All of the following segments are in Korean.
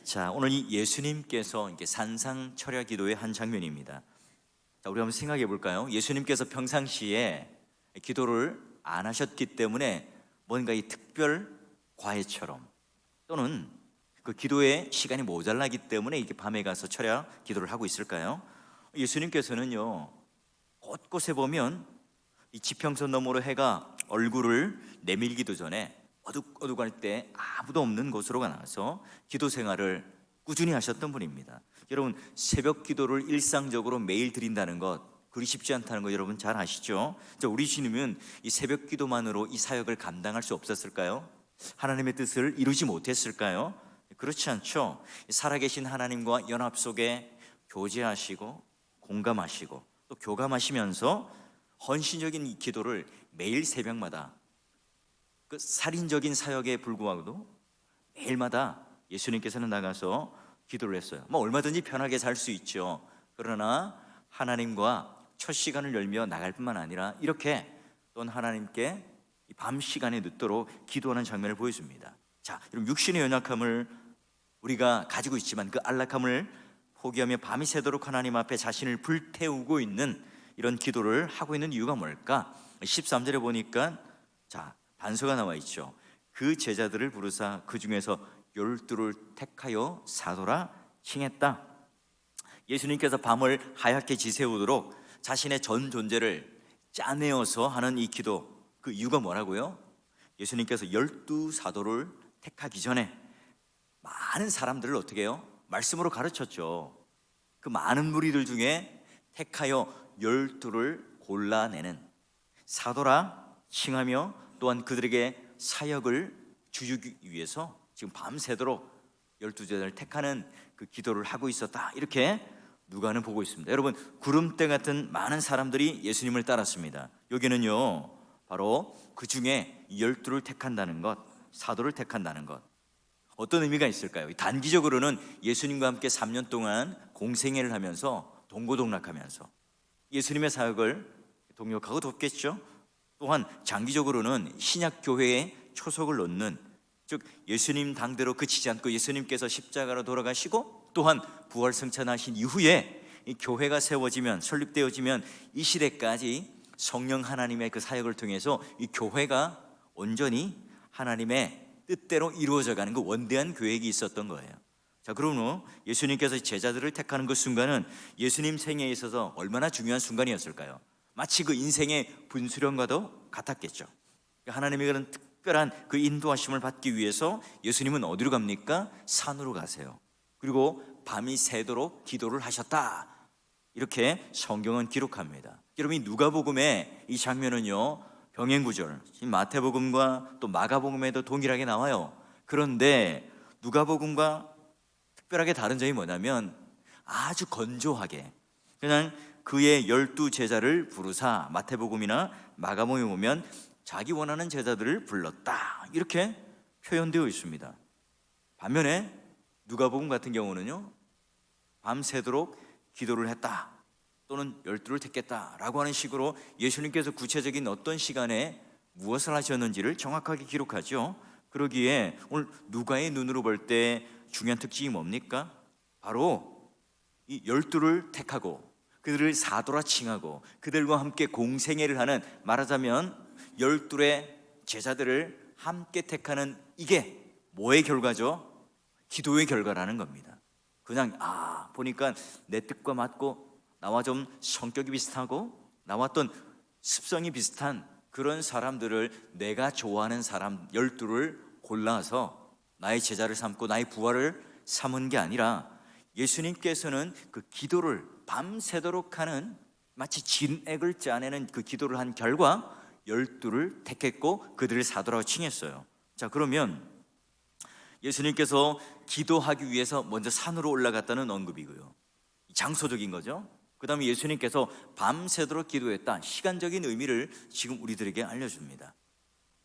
자, 오늘 이 예수님께서 이렇게 산상철야 기도의 한 장면입니다. 자, 우리 한번 생각해 볼까요? 예수님께서 평상시에 기도를 안 하셨기 때문에 뭔가 이 특별 과외처럼 또는 그 기도의 시간이 모자라기 때문에 이렇게 밤에 가서 철야 기도를 하고 있을까요? 예수님께서는요, 곳곳에 보면 이 지평선 너머로 해가 얼굴을 내밀기도 전에 어둑어둑할 때 아무도 없는 곳으로 나가서 기도 생활을 꾸준히 하셨던 분입니다. 여러분, 새벽 기도를 일상적으로 매일 드린다는 것 그리 쉽지 않다는 거 여러분 잘 아시죠? 우리 주님은 이 새벽 기도만으로 이 사역을 감당할 수 없었을까요? 하나님의 뜻을 이루지 못했을까요? 그렇지 않죠. 살아계신 하나님과 연합 속에 교제하시고 공감하시고 또 교감하시면서 헌신적인 이 기도를 매일 새벽마다 그 살인적인 사역에 불구하고도 매일마다 예수님께서는 나가서 기도를 했어요. 얼마든지 편하게 살 수 있죠. 그러나 하나님과 첫 시간을 열며 나갈 뿐만 아니라 이렇게 또한 하나님께 밤 시간에 늦도록 기도하는 장면을 보여줍니다. 자, 그럼 육신의 연약함을 우리가 가지고 있지만 그 안락함을 포기하며 밤이 새도록 하나님 앞에 자신을 불태우고 있는 이런 기도를 하고 있는 이유가 뭘까? 13절에 보니까 자, 단서가 나와 있죠. 그 제자들을 부르사 그 중에서 12를 택하여 사도라 칭했다. 예수님께서 밤을 하얗게 지새우도록 자신의 전 존재를 짜내어서 하는 이 기도, 그 이유가 뭐라고요? 예수님께서 12사도를 택하기 전에 많은 사람들을 어떻게 해요? 말씀으로 가르쳤죠. 그 많은 무리들 중에 택하여 12를 골라내는 사도라 칭하며 또한 그들에게 사역을 주기 위해서 지금 밤새도록 12제자를 택하는 그 기도를 하고 있었다. 이렇게 누가는 보고 있습니다. 여러분, 구름대 같은 많은 사람들이 예수님을 따랐습니다. 여기는요, 바로 그 중에 12를 택한다는 것, 사도를 택한다는 것, 어떤 의미가 있을까요? 단기적으로는 예수님과 함께 3년 동안 공생애를 하면서 동고동락하면서 예수님의 사역을 동력하고 돕겠죠. 또한 장기적으로는 신약 교회에 초석을 놓는, 즉 예수님 당대로 그치지 않고 예수님께서 십자가로 돌아가시고 또한 부활 승천하신 이후에 이 교회가 세워지면, 설립되어지면 이 시대까지 성령 하나님의 그 사역을 통해서 이 교회가 온전히 하나님의 뜻대로 이루어져가는 그 원대한 계획이 있었던 거예요. 자, 그러므로 예수님께서 제자들을 택하는 그 순간은 예수님 생애에 있어서 얼마나 중요한 순간이었을까요? 마치 그 인생의 분수령과도 같았겠죠. 하나님의 그런 특별한 그 인도하심을 받기 위해서 예수님은 어디로 갑니까? 산으로 가세요. 그리고 밤이 새도록 기도를 하셨다. 이렇게 성경은 기록합니다. 여러분, 누가복음의 이 장면은요, 병행구절, 마태복음과 또 마가복음에도 동일하게 나와요. 그런데 누가복음과 특별하게 다른 점이 뭐냐면 아주 건조하게 그냥 그의 12제자를 부르사, 마태복음이나 마가복음에 보면 자기 원하는 제자들을 불렀다, 이렇게 표현되어 있습니다. 반면에 누가복음 같은 경우는요, 밤새도록 기도를 했다 또는 12를 택했다라고 하는 식으로 예수님께서 구체적인 어떤 시간에 무엇을 하셨는지를 정확하게 기록하죠. 그러기에 오늘 누가의 눈으로 볼 때 중요한 특징이 뭡니까? 바로 이 12를 택하고 그들을 사도라 칭하고 그들과 함께 공생애를 하는, 말하자면 12의 제자들을 함께 택하는, 이게 뭐의 결과죠? 기도의 결과라는 겁니다. 그냥 보니까 내 뜻과 맞고 나와 좀 성격이 비슷하고 나와 어떤 습성이 비슷한 그런 사람들을, 내가 좋아하는 사람 12를 골라서 나의 제자를 삼고 나의 부하를 삼은 게 아니라 예수님께서는 그 기도를 밤새도록 하는, 마치 진액을 짜내는 그 기도를 한 결과 12를 택했고 그들을 사도라고 칭했어요. 자, 그러면 예수님께서 기도하기 위해서 먼저 산으로 올라갔다는 언급이고요, 장소적인 거죠. 그 다음에 예수님께서 밤새도록 기도했다, 시간적인 의미를 지금 우리들에게 알려줍니다.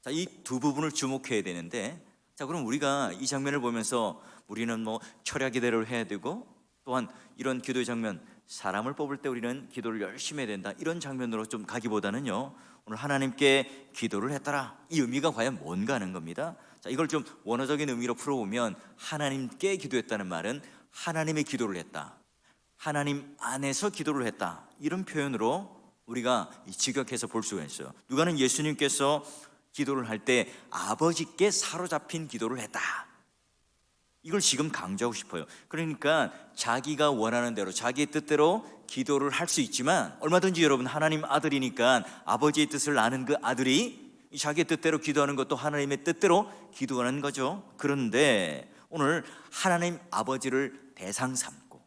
자, 이 두 부분을 주목해야 되는데, 자, 그럼 우리가 이 장면을 보면서 우리는 철야 기도를 해야 되고 또한 이런 기도의 장면, 사람을 뽑을 때 우리는 기도를 열심히 해야 된다, 이런 장면으로 좀 가기보다는요, 오늘 하나님께 기도를 했더라, 이 의미가 과연 뭔가 하는 겁니다. 자, 이걸 좀 원어적인 의미로 풀어보면 하나님께 기도했다는 말은 하나님의 기도를 했다, 하나님 안에서 기도를 했다, 이런 표현으로 우리가 직역해서 볼 수가 있어요. 누가는 예수님께서 기도를 할 때 아버지께 사로잡힌 기도를 했다, 이걸 지금 강조하고 싶어요. 그러니까 자기가 원하는 대로 자기의 뜻대로 기도를 할 수 있지만, 얼마든지 여러분 하나님 아들이니까 아버지의 뜻을 아는 그 아들이 자기의 뜻대로 기도하는 것도 하나님의 뜻대로 기도하는 거죠. 그런데 오늘 하나님 아버지를 대상 삼고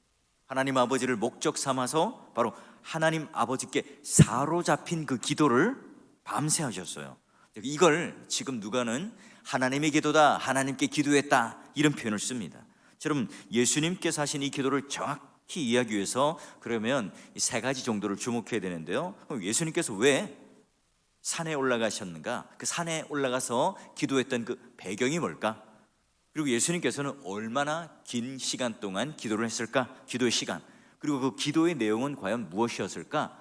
하나님 아버지를 목적 삼아서 바로 하나님 아버지께 사로잡힌 그 기도를 밤새 하셨어요. 이걸 지금 누가는 하나님의 기도다, 하나님께 기도했다, 이런 표현을 씁니다. 여러분, 예수님께서 하신 이 기도를 정확히 이해하기 위해서 그러면 세 가지 정도를 주목해야 되는데요. 그럼 예수님께서 왜 산에 올라가셨는가? 그 산에 올라가서 기도했던 그 배경이 뭘까? 그리고 예수님께서는 얼마나 긴 시간 동안 기도를 했을까? 기도의 시간, 그리고 그 기도의 내용은 과연 무엇이었을까?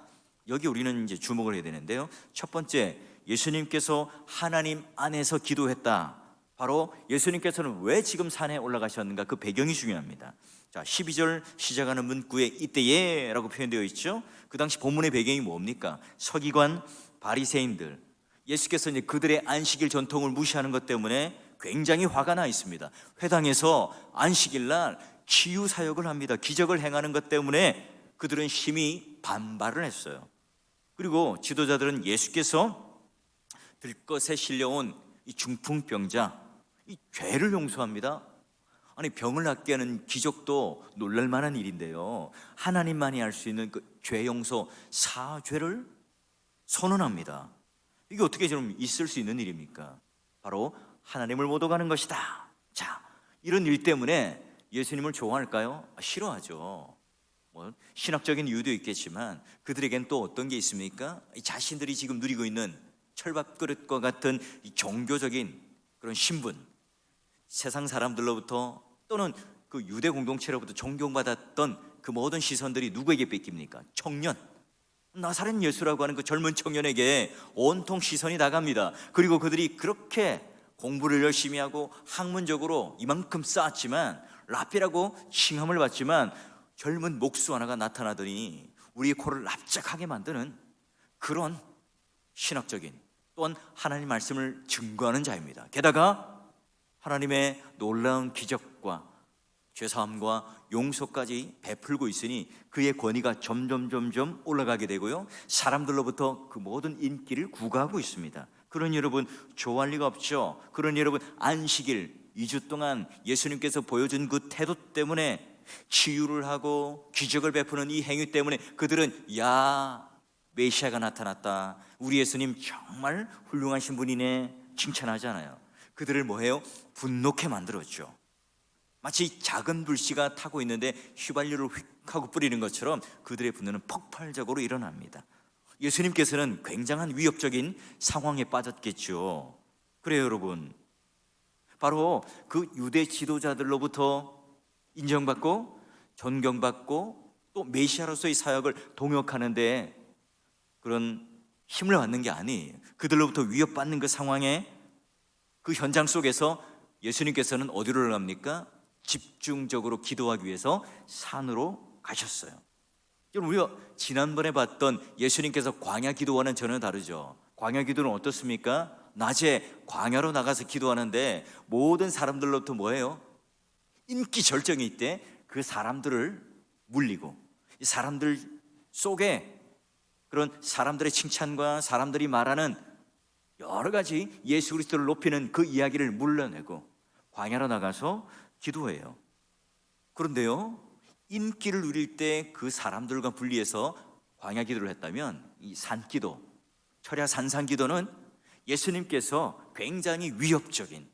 여기 우리는 이제 주목을 해야 되는데요. 첫 번째, 예수님께서 하나님 안에서 기도했다. 바로 예수님께서는 왜 지금 산에 올라가셨는가, 그 배경이 중요합니다. 자, 12절 시작하는 문구에 이때에 라고 표현되어 있죠. 그 당시 본문의 배경이 뭡니까? 서기관, 바리새인들, 예수께서 이제 그들의 안식일 전통을 무시하는 것 때문에 굉장히 화가 나 있습니다. 회당에서 안식일 날 치유 사역을 합니다. 기적을 행하는 것 때문에 그들은 심히 반발을 했어요. 그리고 지도자들은 예수께서 들것에 실려온 이 중풍병자, 이 죄를 용서합니다. 아니, 병을 낫게 하는 기적도 놀랄만한 일인데요, 하나님만이 할 수 있는 그 죄 용서, 사죄를 선언합니다. 이게 어떻게 좀 있을 수 있는 일입니까? 바로 하나님을 모독하는 것이다. 자, 이런 일 때문에 예수님을 좋아할까요? 싫어하죠. 뭐 신학적인 이유도 있겠지만 그들에겐 또 어떤 게 있습니까? 자신들이 지금 누리고 있는 철밥 그릇과 같은 이 종교적인 그런 신분, 세상 사람들로부터 또는 그 유대 공동체로부터 존경받았던 그 모든 시선들이 누구에게 뺏깁니까? 청년, 나사렛 예수라고 하는 그 젊은 청년에게 온통 시선이 나갑니다. 그리고 그들이 그렇게 공부를 열심히 하고 학문적으로 이만큼 쌓았지만, 라피라고 칭함을 받지만 젊은 목수 하나가 나타나더니 우리의 코를 납작하게 만드는 그런 신학적인, 또한 하나님 말씀을 증거하는 자입니다. 게다가 하나님의 놀라운 기적과 죄사함과 용서까지 베풀고 있으니 그의 권위가 점점 올라가게 되고요, 사람들로부터 그 모든 인기를 구가하고 있습니다. 그런 여러분 좋아할 리가 없죠. 그런 여러분 안식일 2주 동안 예수님께서 보여준 그 태도 때문에, 치유를 하고 기적을 베푸는 이 행위 때문에 그들은 야, 메시아가 나타났다, 우리 예수님 정말 훌륭하신 분이네, 칭찬하잖아요. 그들을 뭐해요? 분노케 만들었죠. 마치 작은 불씨가 타고 있는데 휘발유를 휙 하고 뿌리는 것처럼 그들의 분노는 폭발적으로 일어납니다. 예수님께서는 굉장한 위협적인 상황에 빠졌겠죠. 그래요, 여러분. 바로 그 유대 지도자들로부터 인정받고 존경받고 또 메시아로서의 사역을 동역하는데 그런 힘을 받는 게 아니에요. 그들로부터 위협받는 그 상황에, 그 현장 속에서 예수님께서는 어디로 갑니까? 집중적으로 기도하기 위해서 산으로 가셨어요. 여러분, 우리가 지난번에 봤던 예수님께서 광야 기도와는 전혀 다르죠. 광야 기도는 어떻습니까? 낮에 광야로 나가서 기도하는데 모든 사람들로부터 뭐예요? 인기 절정이 있대. 그 사람들을 물리고 이 사람들 속에 그런 사람들의 칭찬과 사람들이 말하는 여러 가지 예수 그리스도를 높이는 그 이야기를 물러내고 광야로 나가서 기도해요. 그런데요, 인기를 누릴 때 그 사람들과 분리해서 광야 기도를 했다면, 이 산기도, 철야 산상기도는 예수님께서 굉장히 위협적인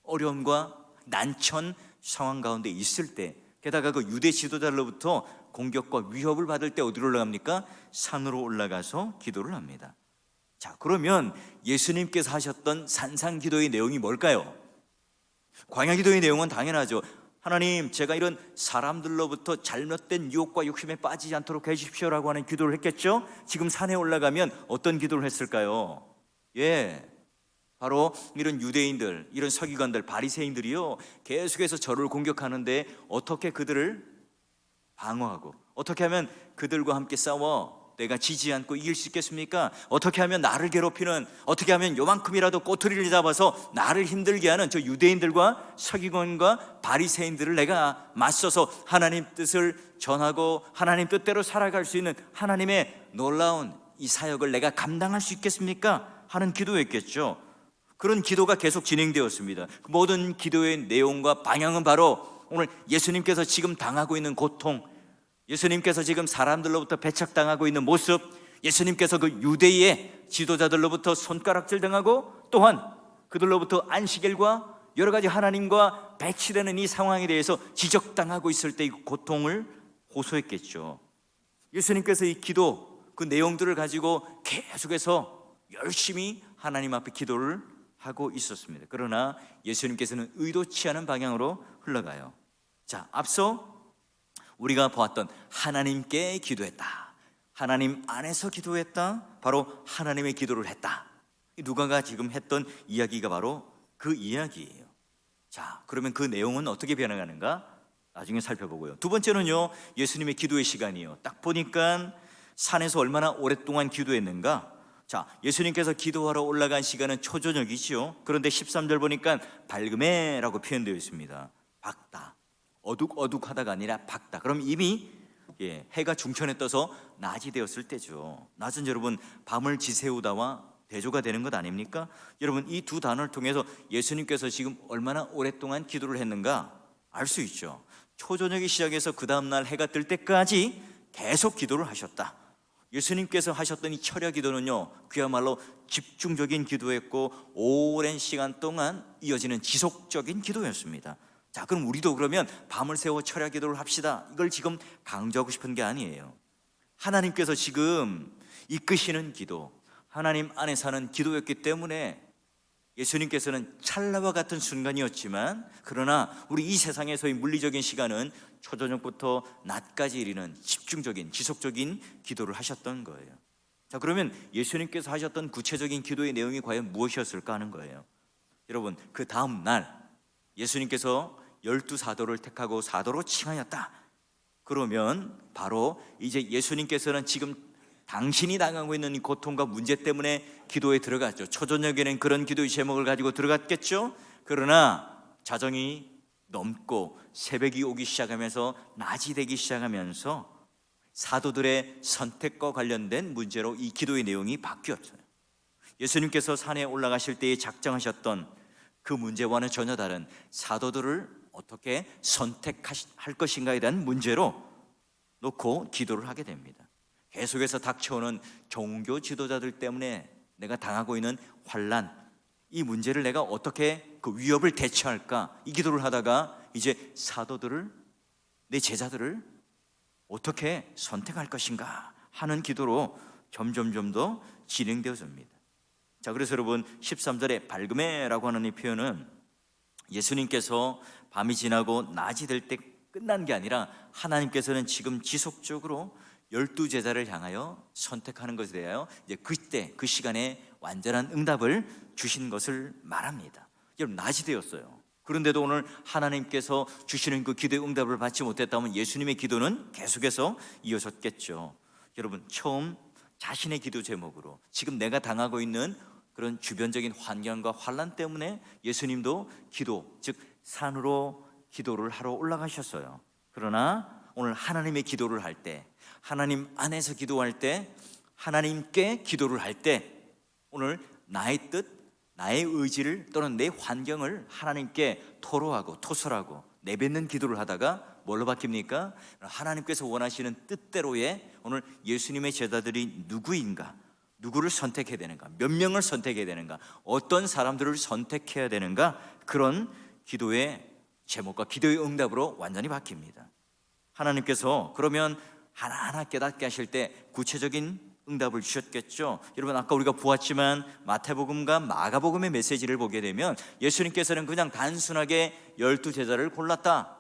어려움과 난처한 상황 가운데 있을 때, 게다가 그 유대 지도자로부터 공격과 위협을 받을 때 어디로 올라갑니까? 산으로 올라가서 기도를 합니다. 자, 그러면 예수님께서 하셨던 산상기도의 내용이 뭘까요? 광야 기도의 내용은 당연하죠. 하나님, 제가 이런 사람들로부터 잘못된 유혹과 욕심에 빠지지 않도록 해주십시오라고 하는 기도를 했겠죠. 지금 산에 올라가면 어떤 기도를 했을까요? 바로 이런 유대인들, 이런 서기관들, 바리새인들이요, 계속해서 저를 공격하는데 어떻게 그들을 방어하고, 어떻게 하면 그들과 함께 싸워 내가 지지 않고 이길 수 있겠습니까? 어떻게 하면 나를 괴롭히는, 어떻게 하면 요만큼이라도 꼬투리를 잡아서 나를 힘들게 하는 저 유대인들과 서기관과 바리새인들을 내가 맞서서 하나님 뜻을 전하고 하나님 뜻대로 살아갈 수 있는 하나님의 놀라운 이 사역을 내가 감당할 수 있겠습니까? 하는 기도였겠죠. 그런 기도가 계속 진행되었습니다. 모든 기도의 내용과 방향은 바로 오늘 예수님께서 지금 당하고 있는 고통, 예수님께서 지금 사람들로부터 배척당하고 있는 모습, 예수님께서 그 유대의 지도자들로부터 손가락질 당하고 또한 그들로부터 안식일과 여러 가지 하나님과 배치되는 이 상황에 대해서 지적당하고 있을 때 이 고통을 호소했겠죠. 예수님께서 이 기도, 그 내용들을 가지고 계속해서 열심히 하나님 앞에 기도를 하고 있었습니다. 그러나 예수님께서는 의도치 않은 방향으로 흘러가요. 자, 앞서 우리가 보았던 하나님께 기도했다, 하나님 안에서 기도했다, 바로 하나님의 기도를 했다. 누가가 지금 했던 이야기가 바로 그 이야기예요. 자, 그러면 그 내용은 어떻게 변해가는가? 나중에 살펴보고요. 두 번째는요, 예수님의 기도의 시간이요. 딱 보니까 산에서 얼마나 오랫동안 기도했는가? 자, 예수님께서 기도하러 올라간 시간은 초저녁이지요. 그런데 13절 보니까 밝음에라고 표현되어 있습니다. 밝다, 어둑어둑하다가 아니라 밝다. 그럼 이미 해가 중천에 떠서 낮이 되었을 때죠. 낮은 여러분, 밤을 지새우다와 대조가 되는 것 아닙니까? 여러분, 이 두 단어를 통해서 예수님께서 지금 얼마나 오랫동안 기도를 했는가 알 수 있죠. 초저녁이 시작해서 그 다음날 해가 뜰 때까지 계속 기도를 하셨다. 예수님께서 하셨던 이 철야 기도는요, 그야말로 집중적인 기도였고 오랜 시간 동안 이어지는 지속적인 기도였습니다. 자, 그럼 우리도 그러면 밤을 새워 철야 기도를 합시다. 이걸 지금 강조하고 싶은 게 아니에요. 하나님께서 지금 이끄시는 기도, 하나님 안에 사는 기도였기 때문에 예수님께서는 찰나와 같은 순간이었지만, 그러나 우리 이 세상에서의 물리적인 시간은 초저녁부터 낮까지 이르는 집중적인 지속적인 기도를 하셨던 거예요. 자, 그러면 예수님께서 하셨던 구체적인 기도의 내용이 과연 무엇이었을까 하는 거예요. 여러분, 그 다음 날 예수님께서 12사도를 택하고 사도로 칭하였다. 그러면 바로 이제 예수님께서는 지금 당신이 당하고 있는 이 고통과 문제 때문에 기도에 들어갔죠. 초저녁에는 그런 기도의 제목을 가지고 들어갔겠죠. 그러나 자정이 넘고 새벽이 오기 시작하면서 낮이 되기 시작하면서 사도들의 선택과 관련된 문제로 이 기도의 내용이 바뀌었어요. 예수님께서 산에 올라가실 때에 작정하셨던 그 문제와는 전혀 다른 사도들을 어떻게 선택할 것인가에 대한 문제로 놓고 기도를 하게 됩니다. 계속해서 닥쳐오는 종교 지도자들 때문에 내가 당하고 있는 환난, 이 문제를 내가 어떻게 그 위협을 대처할까, 이 기도를 하다가 이제 사도들을, 내 제자들을 어떻게 선택할 것인가 하는 기도로 점점 더 진행되어집니다. 자, 그래서 여러분 13절에 밝음에라고 하는 이 표현은 예수님께서 밤이 지나고 낮이 될 때 끝난 게 아니라 하나님께서는 지금 지속적으로 12제자를 향하여 선택하는 것에 대하여 이제 그때 그 시간에 완전한 응답을 주신 것을 말합니다. 여러분, 낮이 되었어요. 그런데도 오늘 하나님께서 주시는 그 기도의 응답을 받지 못했다면 예수님의 기도는 계속해서 이어졌겠죠. 여러분, 처음 자신의 기도 제목으로 지금 내가 당하고 있는 그런 주변적인 환경과 환난 때문에 예수님도 기도, 즉 산으로 기도를 하러 올라가셨어요. 그러나 오늘 하나님의 기도를 할 때, 하나님 안에서 기도할 때, 하나님께 기도를 할 때, 오늘 나의 뜻, 나의 의지를 또는 내 환경을 하나님께 토로하고 토설하고 내뱉는 기도를 하다가 뭘로 바뀝니까? 하나님께서 원하시는 뜻대로의 오늘 예수님의 제자들이 누구인가, 누구를 선택해야 되는가, 몇 명을 선택해야 되는가, 어떤 사람들을 선택해야 되는가, 그런 기도의 제목과 기도의 응답으로 완전히 바뀝니다. 하나님께서 그러면 하나하나 깨닫게 하실 때 구체적인 응답을 주셨겠죠. 여러분, 아까 우리가 보았지만 마태복음과 마가복음의 메시지를 보게 되면 예수님께서는 그냥 단순하게 12제자를 골랐다,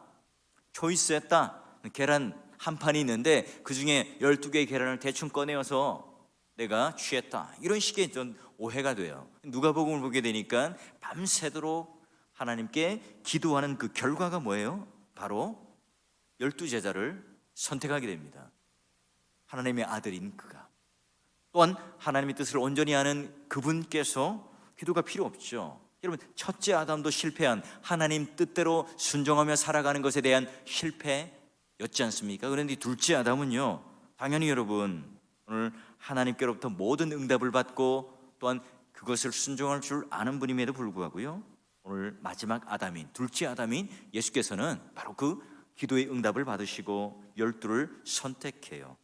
초이스했다. 계란 한 판이 있는데 그 중에 12개의 계란을 대충 꺼내어서 내가 취했다. 이런 식의 좀 오해가 돼요. 누가복음을 보게 되니까 밤새도록 하나님께 기도하는 그 결과가 뭐예요? 바로 12제자를 선택하게 됩니다. 하나님의 아들인 그가, 또한 하나님의 뜻을 온전히 아는 그분께서 기도가 필요 없죠. 여러분, 첫째 아담도 실패한, 하나님 뜻대로 순종하며 살아가는 것에 대한 실패였지 않습니까? 그런데 둘째 아담은요, 당연히 여러분 오늘 하나님께로부터 모든 응답을 받고 또한 그것을 순종할 줄 아는 분임에도 불구하고요, 오늘 마지막 아담인, 둘째 아담인 예수께서는 바로 그 기도의 응답을 받으시고 12를 선택해요.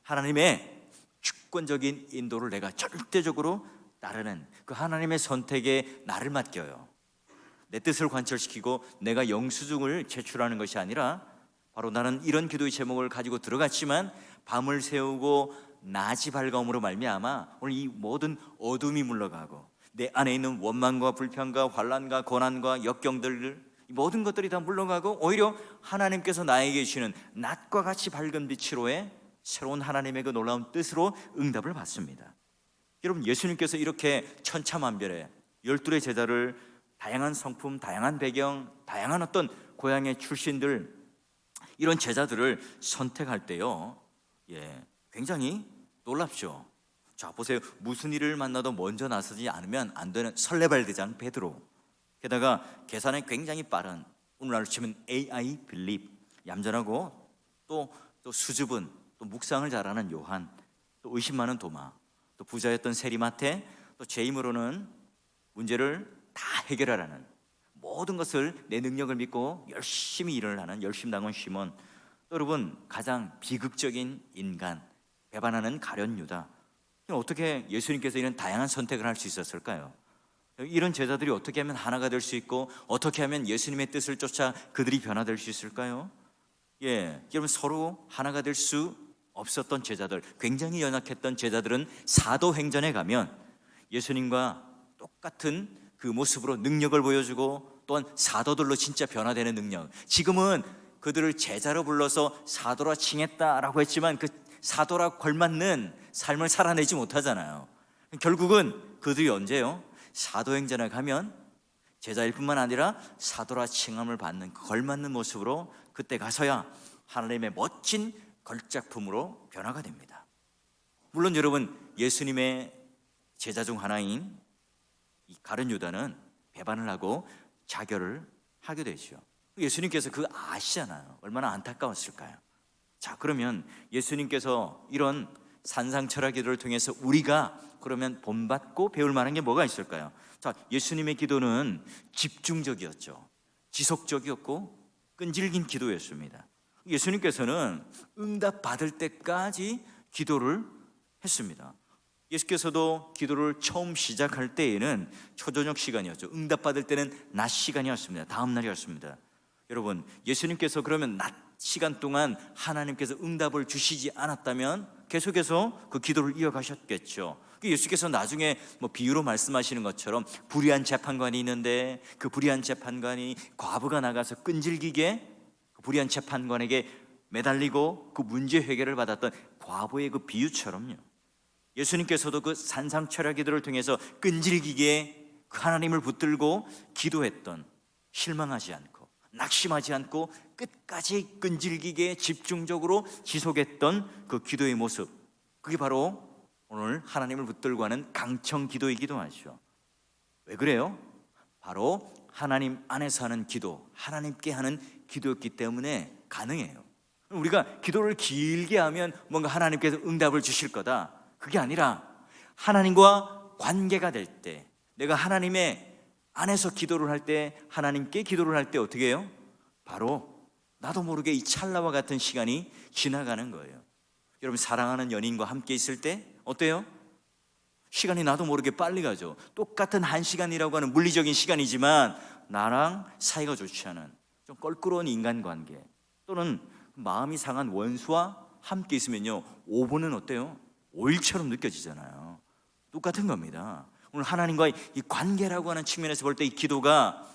하나님의 주권적인 인도를 내가 절대적으로 따르는 그 하나님의 선택에 나를 맡겨요. 내 뜻을 관철시키고 내가 영수증을 제출하는 것이 아니라, 바로 나는 이런 기도의 제목을 가지고 들어갔지만 밤을 새우고 낮이 밝아옴으로 말미암아 오늘 이 모든 어둠이 물러가고 내 안에 있는 원망과 불평과 환난과 고난과 역경들, 이 모든 것들이 다 물러가고 오히려 하나님께서 나에게 주시는 낮과 같이 밝은 빛으로의 새로운 하나님의 그 놀라운 뜻으로 응답을 받습니다. 여러분, 예수님께서 이렇게 천차만별의 12의 제자를 다양한 성품, 다양한 배경, 다양한 어떤 고향의 출신들, 이런 제자들을 선택할 때요, 굉장히 놀랍죠. 자, 보세요. 무슨 일을 만나도 먼저 나서지 않으면 안 되는 설레발대장 베드로, 게다가 계산에 굉장히 빠른, 오늘날로 치면 AI 빌립, 얌전하고 또 수줍은, 또 묵상을 잘하는 요한, 또 의심 많은 도마, 또 부자였던 세리마테, 또 제 힘으로는 문제를 다 해결하라는, 모든 것을 내 능력을 믿고 열심히 일을 하는 열심당원 시몬, 또 여러분 가장 비극적인 인간, 배반하는 가룟 유다. 어떻게 예수님께서 이런 다양한 선택을 할 수 있었을까요? 이런 제자들이 어떻게 하면 하나가 될 수 있고 어떻게 하면 예수님의 뜻을 쫓아 그들이 변화될 수 있을까요? 여러분, 서로 하나가 될 수 없었던 제자들, 굉장히 연약했던 제자들은 사도행전에 가면 예수님과 똑같은 그 모습으로 능력을 보여주고 또한 사도들로 진짜 변화되는 능력, 지금은 그들을 제자로 불러서 사도라 칭했다라고 했지만 그 사도라 걸맞는 삶을 살아내지 못하잖아요. 결국은 그들이 언제요? 사도행전에 가면 제자일 뿐만 아니라 사도라 칭함을 받는 그 걸맞는 모습으로 그때 가서야 하나님의 멋진 걸작품으로 변화가 됩니다. 물론 여러분, 예수님의 제자 중 하나인 이 가룟 유다는 배반을 하고 자결을 하게 되죠. 예수님께서 그 아시잖아요. 얼마나 안타까웠을까요? 자, 그러면 예수님께서 이런 산상철학 기도를 통해서 우리가 그러면 본받고 배울 만한 게 뭐가 있을까요? 자, 예수님의 기도는 집중적이었죠. 지속적이었고 끈질긴 기도였습니다. 예수님께서는 응답 받을 때까지 기도를 했습니다. 예수께서도 기도를 처음 시작할 때에는 초저녁 시간이었죠. 응답 받을 때는 낮 시간이었습니다. 다음 날이었습니다. 여러분, 예수님께서 그러면 낮 시간 동안 하나님께서 응답을 주시지 않았다면 계속해서 그 기도를 이어가셨겠죠. 예수께서 나중에 비유로 말씀하시는 것처럼 불의한 재판관이 있는데 그 불의한 재판관이 과부가 나가서 끈질기게 그 불의한 재판관에게 매달리고 그 문제 해결을 받았던 과부의 그 비유처럼요, 예수님께서도 그 산상철학 기도를 통해서 끈질기게 그 하나님을 붙들고 기도했던, 실망하지 않고 낙심하지 않고 끝까지 끈질기게 집중적으로 지속했던 그 기도의 모습, 그게 바로 오늘 하나님을 붙들고 하는 강청 기도이기도 하죠. 왜 그래요? 바로 하나님 안에서 하는 기도, 하나님께 하는 기도였기 때문에 가능해요. 우리가 기도를 길게 하면 뭔가 하나님께서 응답을 주실 거다, 그게 아니라 하나님과 관계가 될 때, 내가 하나님의 안에서 기도를 할 때, 하나님께 기도를 할 때 어떻게 해요? 바로 나도 모르게 이 찰나와 같은 시간이 지나가는 거예요. 여러분, 사랑하는 연인과 함께 있을 때 어때요? 시간이 나도 모르게 빨리 가죠. 똑같은 1시간이라고 하는 물리적인 시간이지만 나랑 사이가 좋지 않은 좀 껄끄러운 인간관계, 또는 마음이 상한 원수와 함께 있으면요, 5분은 어때요? 5일처럼 느껴지잖아요. 똑같은 겁니다. 오늘 하나님과의 이 관계라고 하는 측면에서 볼 때 이 기도가,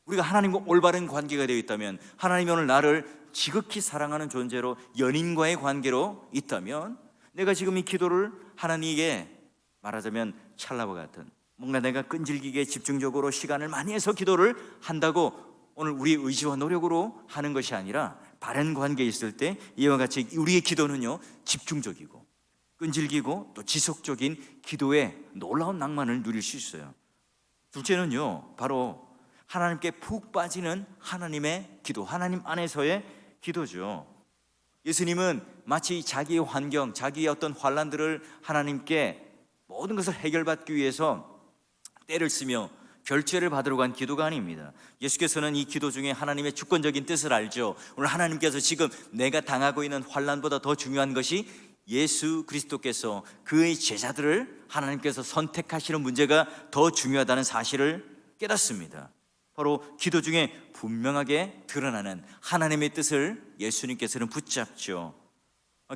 우리가 하나님과 올바른 관계가 되어 있다면, 하나님이 오늘 나를 지극히 사랑하는 존재로 연인과의 관계로 있다면 내가 지금 이 기도를 하나님에게 말하자면 찰나와 같은 뭔가 내가 끈질기게 집중적으로 시간을 많이 해서 기도를 한다고 오늘 우리의 의지와 노력으로 하는 것이 아니라 바른 관계에 있을 때 이와 같이 우리의 기도는요 집중적이고 끈질기고 또 지속적인 기도의 놀라운 낭만을 누릴 수 있어요. 둘째는요 바로 하나님께 푹 빠지는 하나님의 기도, 하나님 안에서의 기도죠. 예수님은 마치 자기의 환경, 자기의 어떤 환난들을 하나님께 모든 것을 해결받기 위해서 때를 쓰며 결죄를 받으러 간 기도가 아닙니다. 예수께서는 이 기도 중에 하나님의 주권적인 뜻을 알죠. 오늘 하나님께서 지금 내가 당하고 있는 환난보다 더 중요한 것이 예수 그리스도께서 그의 제자들을 하나님께서 선택하시는 문제가 더 중요하다는 사실을 깨닫습니다. 바로 기도 중에 분명하게 드러나는 하나님의 뜻을 예수님께서는 붙잡죠.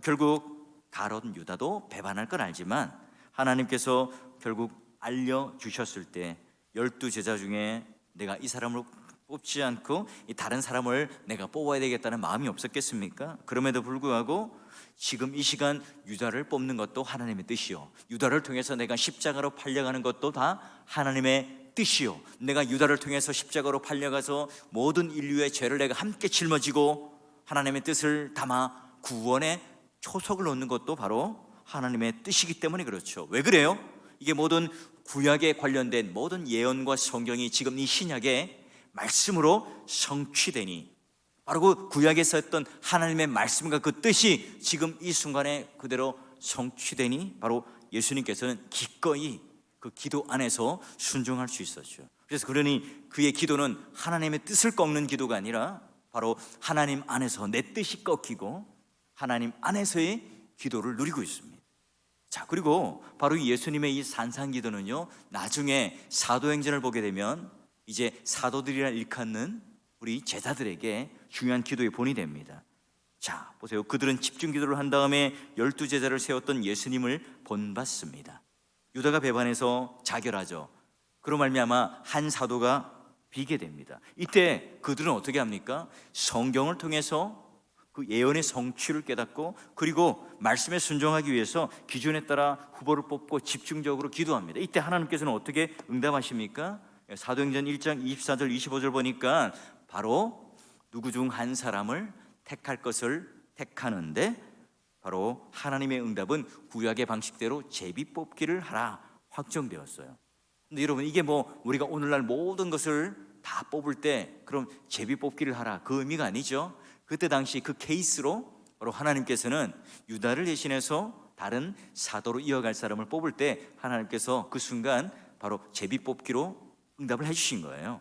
결국 가룟 유다도 배반할 건 알지만 하나님께서 결국 알려주셨을 때 12제자 중에 내가 이 사람을 뽑지 않고 이 다른 사람을 내가 뽑아야 되겠다는 마음이 없었겠습니까? 그럼에도 불구하고 지금 이 시간 유다를 뽑는 것도 하나님의 뜻이요, 유다를 통해서 내가 십자가로 팔려가는 것도 다 하나님의 뜻이요, 내가 유다를 통해서 십자가로 팔려가서 모든 인류의 죄를 내가 함께 짊어지고 하나님의 뜻을 담아 구원의 초석을 놓는 것도 바로 하나님의 뜻이기 때문에 그렇죠. 왜 그래요? 이게 모든 구약에 관련된 모든 예언과 성경이 지금 이 신약의 말씀으로 성취되니 바로 그 구약에 썼던 하나님의 말씀과 그 뜻이 지금 이 순간에 그대로 성취되니 바로 예수님께서는 기꺼이 그 기도 안에서 순종할 수 있었죠. 그래서 그러니 그의 기도는 하나님의 뜻을 꺾는 기도가 아니라 바로 하나님 안에서 내 뜻이 꺾이고 하나님 안에서의 기도를 누리고 있습니다. 자, 그리고 바로 예수님의 이 산상기도는요 나중에 사도행전을 보게 되면 이제 사도들이라 일컫는 우리 제자들에게 중요한 기도의 본이 됩니다. 자, 보세요. 그들은 집중 기도를 한 다음에 12제자를 세웠던 예수님을 본받습니다. 유다가 배반해서 자결하죠. 그로 말미암아 한 사도가 비게 됩니다. 이때 그들은 어떻게 합니까? 성경을 통해서 그 예언의 성취를 깨닫고 그리고 말씀에 순종하기 위해서 기준에 따라 후보를 뽑고 집중적으로 기도합니다. 이때 하나님께서는 어떻게 응답하십니까? 사도행전 1장 24절 25절 보니까 바로 누구 중 한 사람을 택할 것을 택하는데 바로 하나님의 응답은 구약의 방식대로 제비 뽑기를 하라 확정되었어요. 근데 여러분 이게 뭐 우리가 오늘날 모든 것을 다 뽑을 때 그럼 제비 뽑기를 하라 그 의미가 아니죠. 그때 당시 그 케이스로 바로 하나님께서는 유다를 대신해서 다른 사도로 이어갈 사람을 뽑을 때 하나님께서 그 순간 바로 제비 뽑기로 응답을 해주신 거예요.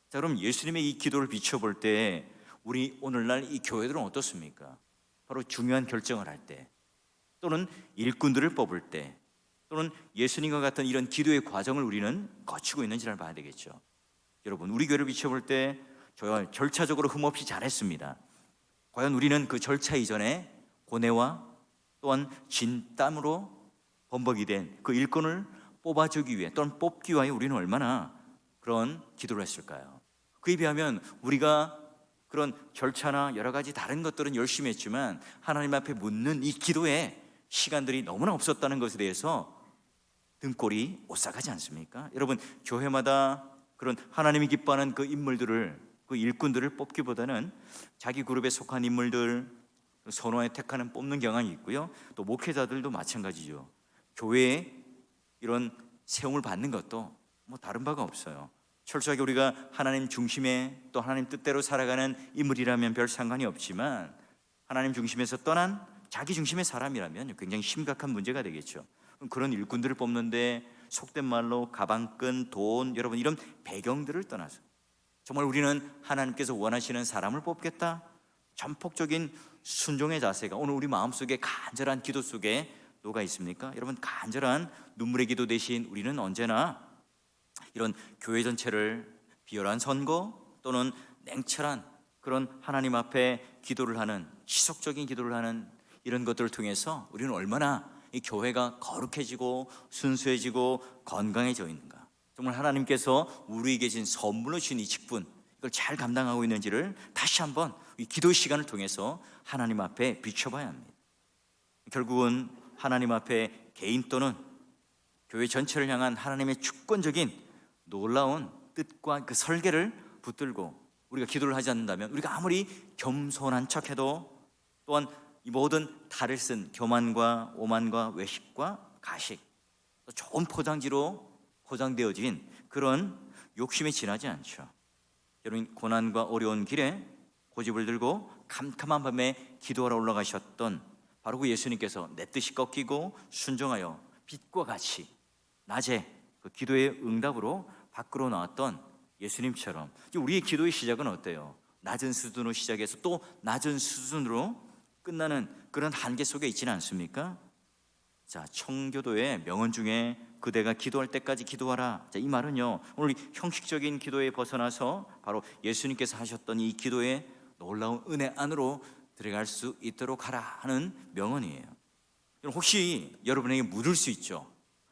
자, 그럼 예수님의 이 기도를 비춰볼 때 우리 오늘날 이 교회들은 어떻습니까? 바로 중요한 결정을 할 때 또는 일꾼들을 뽑을 때 또는 예수님과 같은 이런 기도의 과정을 우리는 거치고 있는지를 봐야 되겠죠. 여러분 우리 교회를 비춰볼 때 절차적으로 흠없이 잘했습니다. 과연 우리는 그 절차 이전에 고뇌와 또한 진땀으로 범벅이 된 그 일꾼을 뽑아주기 위해 또는 뽑기 위해 우리는 얼마나 그런 기도를 했을까요? 그에 비하면 우리가 그런 절차나 여러 가지 다른 것들은 열심히 했지만 하나님 앞에 묻는 이 기도에 시간들이 너무나 없었다는 것에 대해서 등골이 오싹하지 않습니까? 여러분 교회마다 그런 하나님이 기뻐하는 그 인물들을 그 일꾼들을 뽑기보다는 자기 그룹에 속한 인물들 선호에 택하는 뽑는 경향이 있고요. 또 목회자들도 마찬가지죠. 교회에 이런 세움을 받는 것도 뭐 다른 바가 없어요. 철저하게 우리가 하나님 중심에 또 하나님 뜻대로 살아가는 인물이라면 별 상관이 없지만 하나님 중심에서 떠난 자기 중심의 사람이라면 굉장히 심각한 문제가 되겠죠. 그런 일꾼들을 뽑는데 속된 말로 가방끈, 돈, 여러분 이런 배경들을 떠나서 정말 우리는 하나님께서 원하시는 사람을 뽑겠다, 전폭적인 순종의 자세가 오늘 우리 마음속에 간절한 기도 속에 녹아 있습니까? 여러분 간절한 눈물의 기도 대신 우리는 언제나 이런 교회 전체를 비열한 선거 또는 냉철한 그런 하나님 앞에 기도를 하는 지속적인 기도를 하는 이런 것들을 통해서 우리는 얼마나 이 교회가 거룩해지고 순수해지고 건강해져 있는가. 정말 하나님께서 우리에게 진 선물로 주신 이 직분, 이걸 잘 감당하고 있는지를 다시 한번 이 기도 시간을 통해서 하나님 앞에 비춰봐야 합니다. 결국은 하나님 앞에 개인 또는 교회 전체를 향한 하나님의 주권적인 놀라운 뜻과 그 설계를 붙들고 우리가 기도를 하지 않는다면, 우리가 아무리 겸손한 척해도 또한 이 모든 탈을 쓴 교만과 오만과 외식과 가식, 또 좋은 포장지로 포장되어진 그런 욕심에 지나지 않죠. 여러분, 고난과 어려운 길에 고집을 들고 캄캄한 밤에 기도하러 올라가셨던 바로 그 예수님께서 내 뜻이 꺾이고 순종하여 빛과 같이 낮에 그 기도의 응답으로 밖으로 나왔던 예수님처럼 우리의 기도의 시작은 어때요? 낮은 수준으로 시작해서 또 낮은 수준으로 끝나는 그런 한계 속에 있지는 않습니까? 자, 청교도의 명언 중에 그대가 기도할 때까지 기도하라. 자, 이 말은요, 오늘 형식적인 기도에 벗어나서 바로 예수님께서 하셨던 이 기도의 놀라운 은혜 안으로 들어갈 수 있도록 하라 하는 명언이에요. 혹시 여러분에게 물을 수 있죠.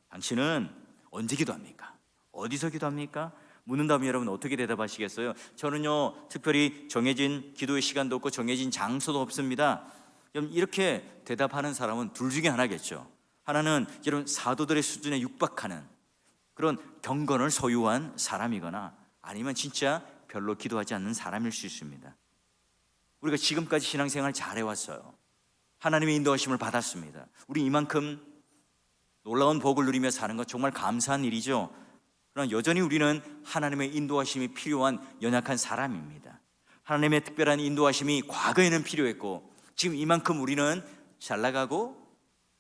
당신은 언제 기도합니까? 어디서 기도합니까? 묻는다면 여러분 어떻게 대답하시겠어요? 저는요, 특별히 정해진 기도의 시간도 없고 정해진 장소도 없습니다. 이렇게 대답하는 사람은 둘 중에 하나겠죠. 하나는 여러분 사도들의 수준에 육박하는 그런 경건을 소유한 사람이거나 아니면 진짜 별로 기도하지 않는 사람일 수 있습니다. 우리가 지금까지 신앙생활 잘해왔어요. 하나님의 인도하심을 받았습니다. 우리 이만큼 놀라운 복을 누리며 사는 것 정말 감사한 일이죠. 그러나 여전히 우리는 하나님의 인도하심이 필요한 연약한 사람입니다. 하나님의 특별한 인도하심이 과거에는 필요했고 지금 이만큼 우리는 잘 나가고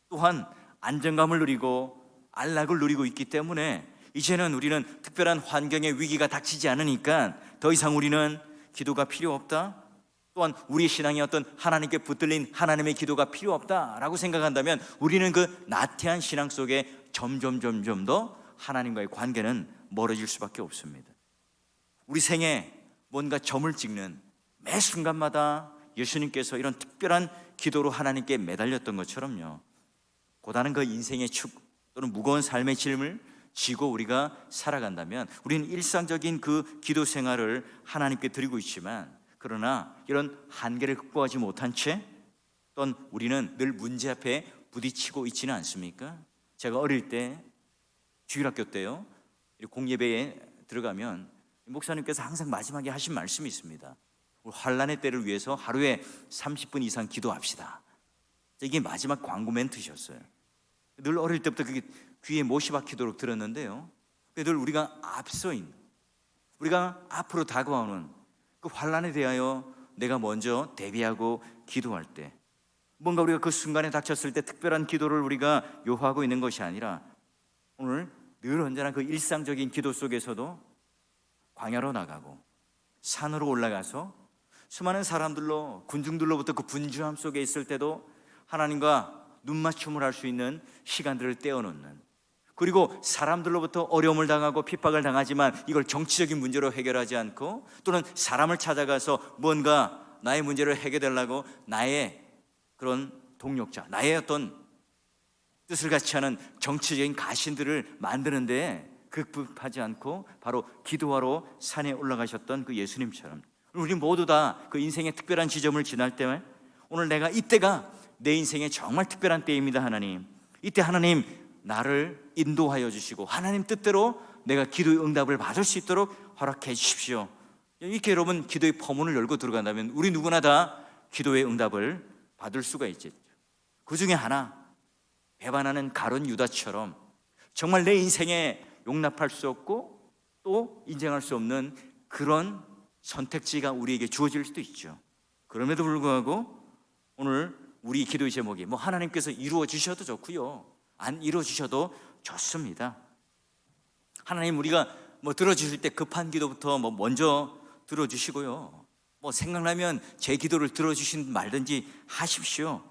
또한 안정감을 누리고 안락을 누리고 있기 때문에 이제는 우리는 특별한 환경의 위기가 닥치지 않으니까 더 이상 우리는 기도가 필요 없다, 또한 우리의 신앙이 어떤 하나님께 붙들린 하나님의 기도가 필요 없다라고 생각한다면 우리는 그 나태한 신앙 속에 점점 더 하나님과의 관계는 멀어질 수밖에 없습니다. 우리 생에 뭔가 점을 찍는 매 순간마다 예수님께서 이런 특별한 기도로 하나님께 매달렸던 것처럼요, 고단한 그 인생의 축 또는 무거운 삶의 짐을 지고 우리가 살아간다면 우리는 일상적인 그 기도 생활을 하나님께 드리고 있지만, 그러나 이런 한계를 극복하지 못한 채 또한 우리는 늘 문제 앞에 부딪히고 있지는 않습니까? 제가 어릴 때 주일학교 때요, 공예배에 들어가면 목사님께서 항상 마지막에 하신 말씀이 있습니다. 환난의 때를 위해서 하루에 30분 이상 기도합시다. 이게 마지막 광고 멘트셨어요. 늘 어릴 때부터 그게 귀에 못이 박히도록 들었는데요, 늘 우리가 앞서 있는, 우리가 앞으로 다가오는 그 환난에 대하여 내가 먼저 대비하고 기도할 때, 뭔가 우리가 그 순간에 닥쳤을 때 특별한 기도를 우리가 요구하고 있는 것이 아니라 오늘 늘 언제나 그 일상적인 기도 속에서도 광야로 나가고 산으로 올라가서 수많은 사람들로, 군중들로부터 그 분주함 속에 있을 때도 하나님과 눈맞춤을 할 수 있는 시간들을 떼어놓는, 그리고 사람들로부터 어려움을 당하고 핍박을 당하지만 이걸 정치적인 문제로 해결하지 않고 또는 사람을 찾아가서 뭔가 나의 문제를 해결하려고 나의 그런 동력자, 나의 어떤 뜻을 같이 하는 정치적인 가신들을 만드는데 극복하지 않고 바로 기도하러 산에 올라가셨던 그 예수님처럼 우리 모두 다 그 인생의 특별한 지점을 지날 때, 오늘 내가 이때가 내 인생의 정말 특별한 때입니다. 하나님, 이때 하나님 나를 인도하여 주시고 하나님 뜻대로 내가 기도의 응답을 받을 수 있도록 허락해 주십시오. 이렇게 여러분 기도의 포문을 열고 들어간다면 우리 누구나 다 기도의 응답을 받을 수가 있겠죠. 그 중에 하나, 배반하는 가룟 유다처럼 정말 내 인생에 용납할 수 없고 또 인정할 수 없는 그런 선택지가 우리에게 주어질 수도 있죠. 그럼에도 불구하고 오늘 우리 기도의 제목이 하나님께서 이루어 주셔도 좋고요, 안 이루어 주셔도 좋습니다. 하나님, 우리가 들어주실 때 급한 기도부터 먼저 들어주시고요, 생각나면 제 기도를 들어주신 말든지 하십시오.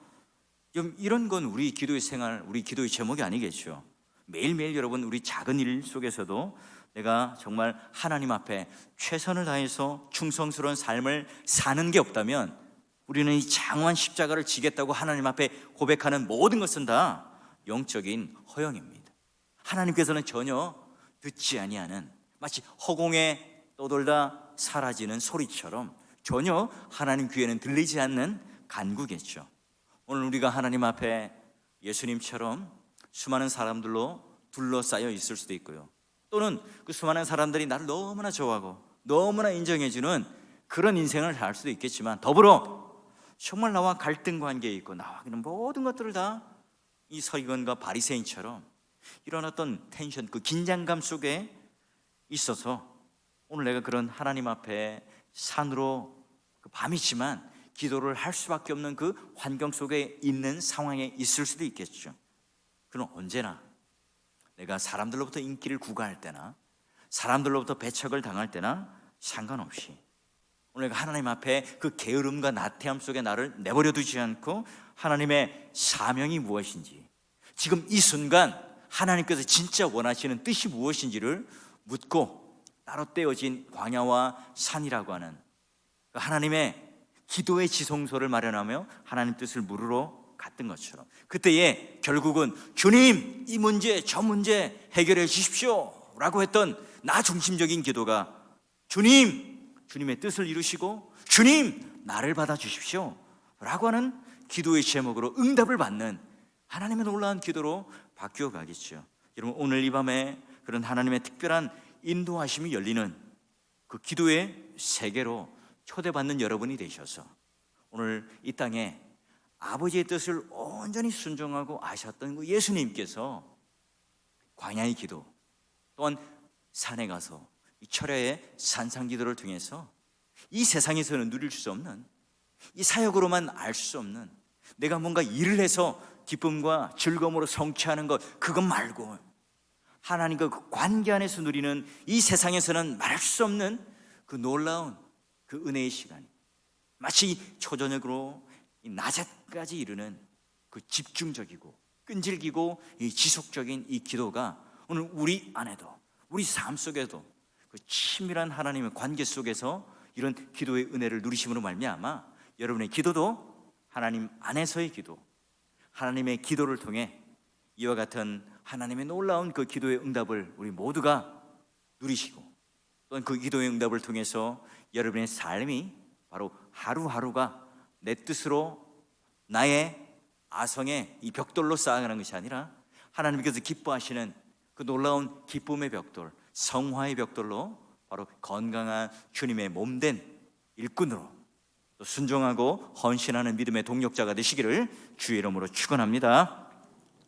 이런 건 우리 기도의 생활, 우리 기도의 제목이 아니겠죠. 매일매일 여러분 우리 작은 일 속에서도 내가 정말 하나님 앞에 최선을 다해서 충성스러운 삶을 사는 게 없다면 우리는 이 장엄한 십자가를 지겠다고 하나님 앞에 고백하는 모든 것은 다 영적인 허영입니다. 하나님께서는 전혀 듣지 아니하는, 마치 허공에 떠돌다 사라지는 소리처럼 전혀 하나님 귀에는 들리지 않는 간구겠죠. 오늘 우리가 하나님 앞에 예수님처럼 수많은 사람들로 둘러싸여 있을 수도 있고요, 또는 그 수많은 사람들이 나를 너무나 좋아하고 너무나 인정해주는 그런 인생을 살 수도 있겠지만, 더불어 정말 나와 갈등 관계에 있고 나와 그런 모든 것들을 다 이 서기관과 바리새인처럼 이런 어떤 텐션, 그 긴장감 속에 있어서 오늘 내가 그런 하나님 앞에 산으로 밤이지만 기도를 할 수밖에 없는 그 환경 속에 있는 상황에 있을 수도 있겠죠. 그럼 언제나 내가 사람들로부터 인기를 구가할 때나 사람들로부터 배척을 당할 때나 상관없이 오늘 내가 하나님 앞에 그 게으름과 나태함 속에 나를 내버려 두지 않고 하나님의 사명이 무엇인지, 지금 이 순간 하나님께서 진짜 원하시는 뜻이 무엇인지를 묻고 따로 떼어진 광야와 산이라고 하는 하나님의 기도의 지성소를 마련하며 하나님 뜻을 물으러 갔던 것처럼, 그때에 결국은 주님 이 문제 저 문제 해결해 주십시오 라고 했던 나 중심적인 기도가 주님의 뜻을 이루시고 주님 나를 받아주십시오 라고 하는 기도의 제목으로 응답을 받는 하나님의 놀라운 기도로 바뀌어 가겠죠. 여러분, 오늘 이 밤에 그런 하나님의 특별한 인도하심이 열리는 그 기도의 세계로 초대받는 여러분이 되셔서 오늘 이 땅에 아버지의 뜻을 온전히 순종하고 아셨던 그 예수님께서 광야의 기도, 또한 산에 가서 이 철야의 산상기도를 통해서 이 세상에서는 누릴 수 없는, 이 사역으로만 알 수 없는, 내가 뭔가 일을 해서 기쁨과 즐거움으로 성취하는 것 그것 말고 하나님과 그 관계 안에서 누리는 이 세상에서는 말할 수 없는 그 놀라운 그 은혜의 시간, 마치 초저녁으로 이 낮에까지 이르는 그 집중적이고 끈질기고 이 지속적인 이 기도가 오늘 우리 안에도, 우리 삶 속에도 그 친밀한 하나님의 관계 속에서 이런 기도의 은혜를 누리심으로 말미암아 여러분의 기도도 하나님 안에서의 기도, 하나님의 기도를 통해 이와 같은 하나님의 놀라운 그 기도의 응답을 우리 모두가 누리시고, 또한 그 기도의 응답을 통해서 여러분의 삶이 바로 하루하루가 내 뜻으로 나의 아성의 이 벽돌로 쌓아가는 것이 아니라 하나님께서 기뻐하시는 그 놀라운 기쁨의 벽돌, 성화의 벽돌로 바로 건강한 주님의 몸된 일꾼으로 또 순종하고 헌신하는 믿음의 동력자가 되시기를 주의 이름으로 축원합니다.